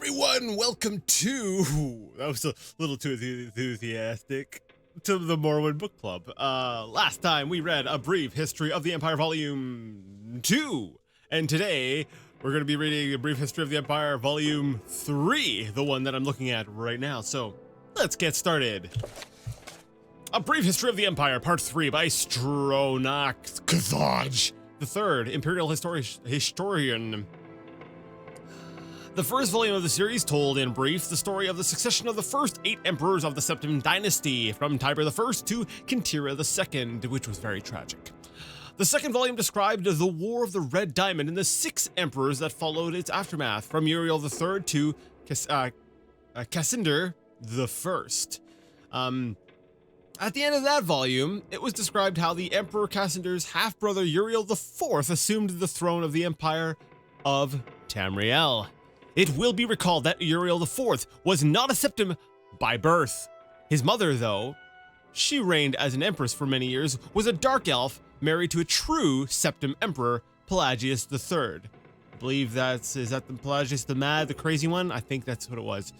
everyone, welcome to, that was a little too enthusiastic, to the Morrowind Book Club. Last time we read A Brief History of the Empire Volume 2, and today we're going to be reading A Brief History of the Empire Volume 3, the one that I'm looking at right now. So let's get started. A Brief History of the Empire, Part 3 by Stronach Kazaj, the third Imperial historian. The first volume of the series told in brief the story of the succession of the first 8 emperors of the Septim dynasty, from Tiber I to Kintira II, which was very tragic. The second volume described the War of the Red Diamond and the 6 emperors that followed its aftermath, from Uriel III to Cassinder I. At the end of that volume, it was described how the Emperor Cassinder's half-brother Uriel IV assumed the throne of the Empire of Tamriel. It will be recalled that Uriel IV was not a Septim by birth. His mother, though, she reigned as an empress for many years, was a dark elf married to a true Septim emperor, Pelagius III. I believe is that the Pelagius the mad, the crazy one? I think that's what it was.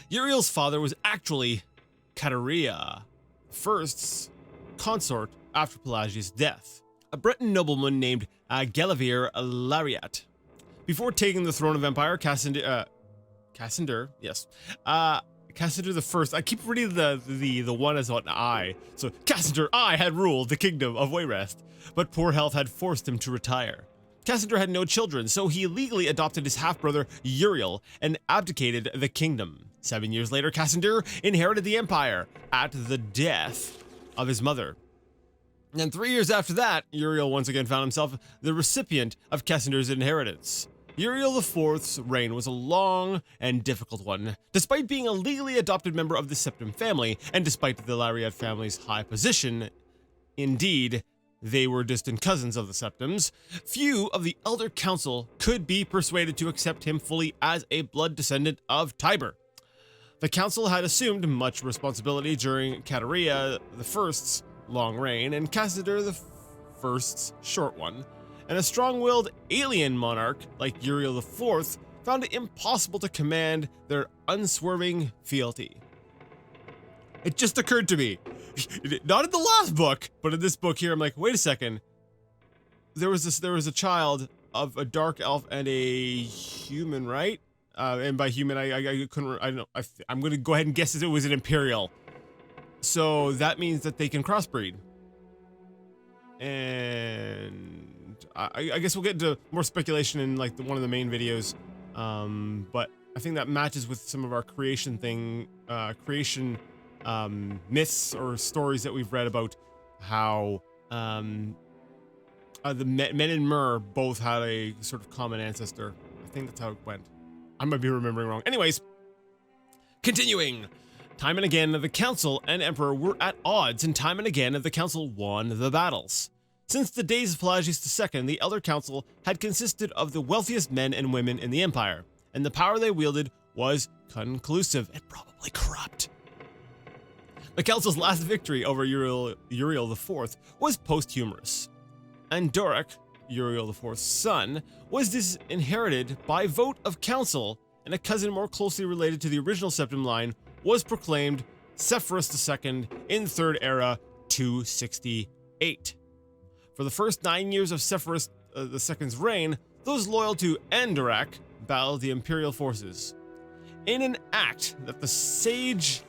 Uriel's father was actually Cataria, first's consort after Pelagius' death, a Breton nobleman named Gelavir Lariat. Before taking the throne of Empire, Cassinder, yes, Cassinder I. I keep reading the one as an I. So Cassinder I had ruled the kingdom of Wayrest, but poor health had forced him to retire. Cassinder had no children, so he legally adopted his half-brother Uriel and abdicated the kingdom. 7 years later, Cassinder inherited the empire at the death of his mother. And 3 years after that, Uriel once again found himself the recipient of Cassinder's inheritance. Uriel IV's reign was a long and difficult one. Despite being a legally adopted member of the Septim family, and despite the Lariat family's high position, indeed, they were distant cousins of the Septims, few of the Elder Council could be persuaded to accept him fully as a blood descendant of Tiber. The council had assumed much responsibility during Cataria I's long reign and Cassinder I's short one, and a strong-willed alien monarch like Uriel IV found it impossible to command their unswerving fealty. It just occurred to me, not in the last book, but in this book here, I'm like, wait a second. There was a child of a dark elf and a human, right? And by human, I couldn't, I don't know, I'm gonna go ahead and guess that it was an Imperial. So that means that they can crossbreed. And I guess we'll get into more speculation in like one of the main videos. But I think that matches with some of our creation myths or stories that we've read about how the Men and Myr both had a sort of common ancestor. I think that's how it went. I might be remembering wrong. Anyways, continuing. Time and again, the Council and Emperor were at odds, and time and again, the Council won the battles. Since the days of Pelagius II, the Elder Council had consisted of the wealthiest men and women in the Empire, and the power they wielded was conclusive and probably corrupt. The Council's last victory over Uriel IV was posthumous. Andorek, Uriel IV's son, was disinherited by vote of Council, and a cousin more closely related to the original Septim line was proclaimed Sepphoris II in Third Era 268. For the first 9 years of Sepphoris II's reign, those loyal to Andorek battled the Imperial forces. In an act that the sage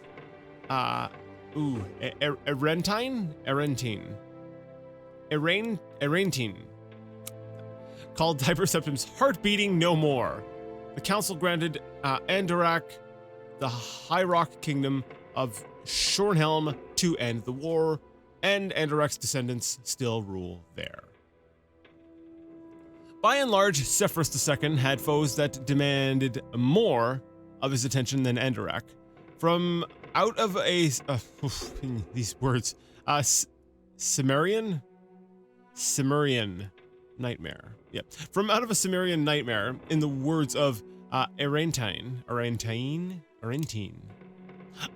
Erentine called Tiber Septim's heart beating no more, the council granted Andorek the High Rock Kingdom of Shornhelm to end the war, and Andorek's descendants still rule there. By and large, Sepphoris II had foes that demanded more of his attention than Andorek. From out of a these words, Cimmerian nightmare. Yep. From out of a Cimmerian nightmare, in the words of Erentine,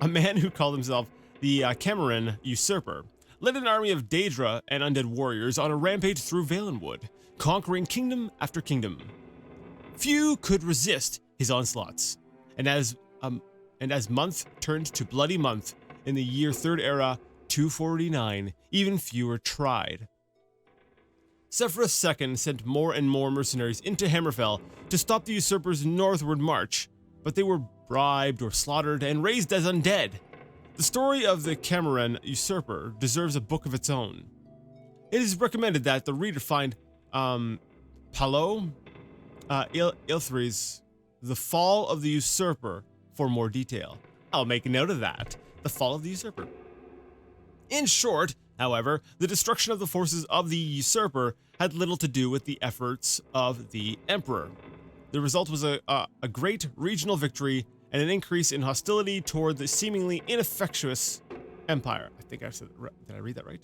a man who called himself the Cameron Usurper, led an army of Daedra and undead warriors on a rampage through Valenwood, conquering kingdom after kingdom. Few could resist his onslaughts. And as month turned to bloody month in the year Third Era 249, even fewer tried. Severus II sent more and more mercenaries into Hammerfell to stop the usurpers' northward march, but they were bribed or slaughtered and raised as undead. The story of the Cameron usurper deserves a book of its own. It is recommended that the reader find Paulo Ilthry's The Fall of the Usurper for more detail. I'll make a note of that. The Fall of the Usurper. In short, however, the destruction of the forces of the usurper had little to do with the efforts of the emperor. The result was a great regional victory and an increase in hostility toward the seemingly ineffectuous empire. I think I said, did I read that right?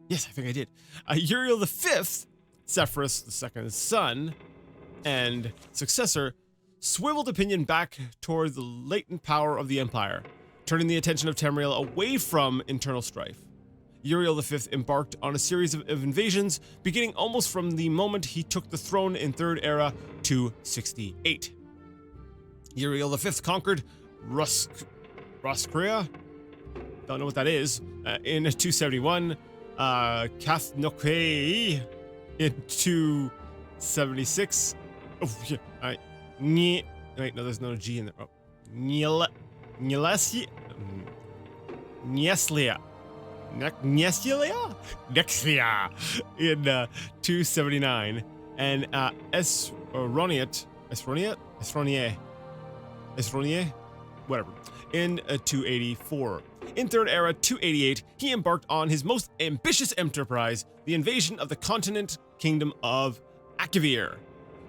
Yes, I think I did. Uriel V, Severus II's son and successor, swiveled opinion back toward the latent power of the empire, turning the attention of Tamriel away from internal strife. Uriel V embarked on a series of invasions, beginning almost from the moment he took the throne in Third Era 268. Uriel V conquered Roskria, don't know what that is, in 271, Kathnokei in 276. Oh, yeah, wait, no, there's no G in there. Oh, Nexlia in 279, and Esronier, whatever, in 284. In Third Era 288, he embarked on his most ambitious enterprise, the invasion of the continent kingdom of Akavir.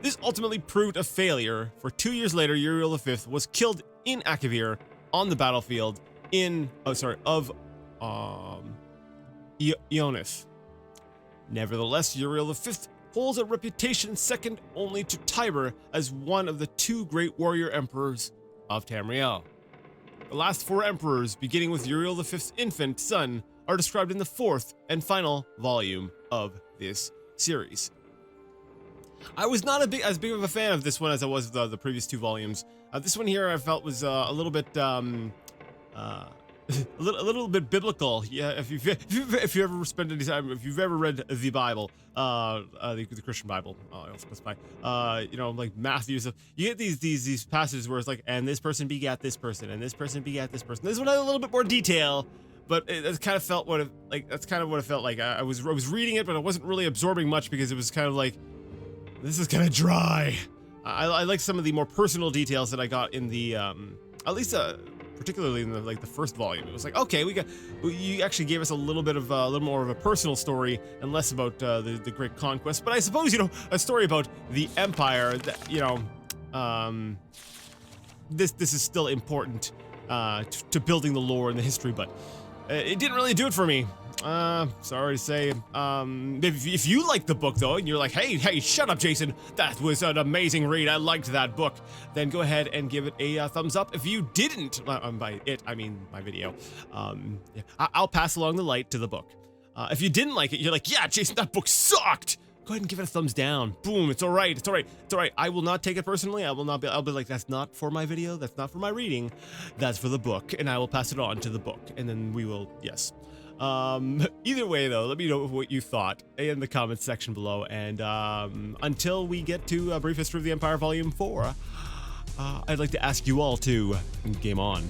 This ultimately proved a failure, for 2 years later, Uriel V was killed in Akavir on the battlefield of Ionith. Nevertheless, Uriel V holds a reputation second only to Tiber as one of the two great warrior emperors of Tamriel. The last four emperors, beginning with Uriel V's infant son, are described in the fourth and final volume of this series. I was not as big of a fan of this one as I was the previous two volumes. This one here I felt was a little bit a little bit biblical. Yeah, if you ever spent any time, if you've ever read the Bible, the Christian Bible, I'll specify, like Matthew stuff, you get these passages where it's like, and this person begat this person, and this person begat this person. This one had a little bit more detail, but it kind of felt that's kind of what it felt like. I was reading it, but I wasn't really absorbing much because it was kind of like, this is kind of dry. I like some of the more personal details that I got in the, at least particularly in the first volume. It was like, okay, you actually gave us a little more of a personal story and less about the great conquest. But I suppose, a story about the empire that, this is still important to building the lore and the history, but it didn't really do it for me. Sorry to say. If you like the book though, and you're like, hey, shut up, Jason, that was an amazing read, I liked that book, then go ahead and give it a thumbs up. If you didn't, by it, I mean my video, yeah, I'll pass along the light to the book. If you didn't like it, you're like, yeah, Jason, that book sucked, go ahead and give it a thumbs down. Boom, it's all right. I will not take it personally. I'll be like, that's not for my video, that's not for my reading, that's for the book, and I will pass it on to the book, and then we will, yes. Either way though, let me know what you thought in the comments section below, and until we get to A Brief History of the Empire Volume 4, I'd like to ask you all to game on.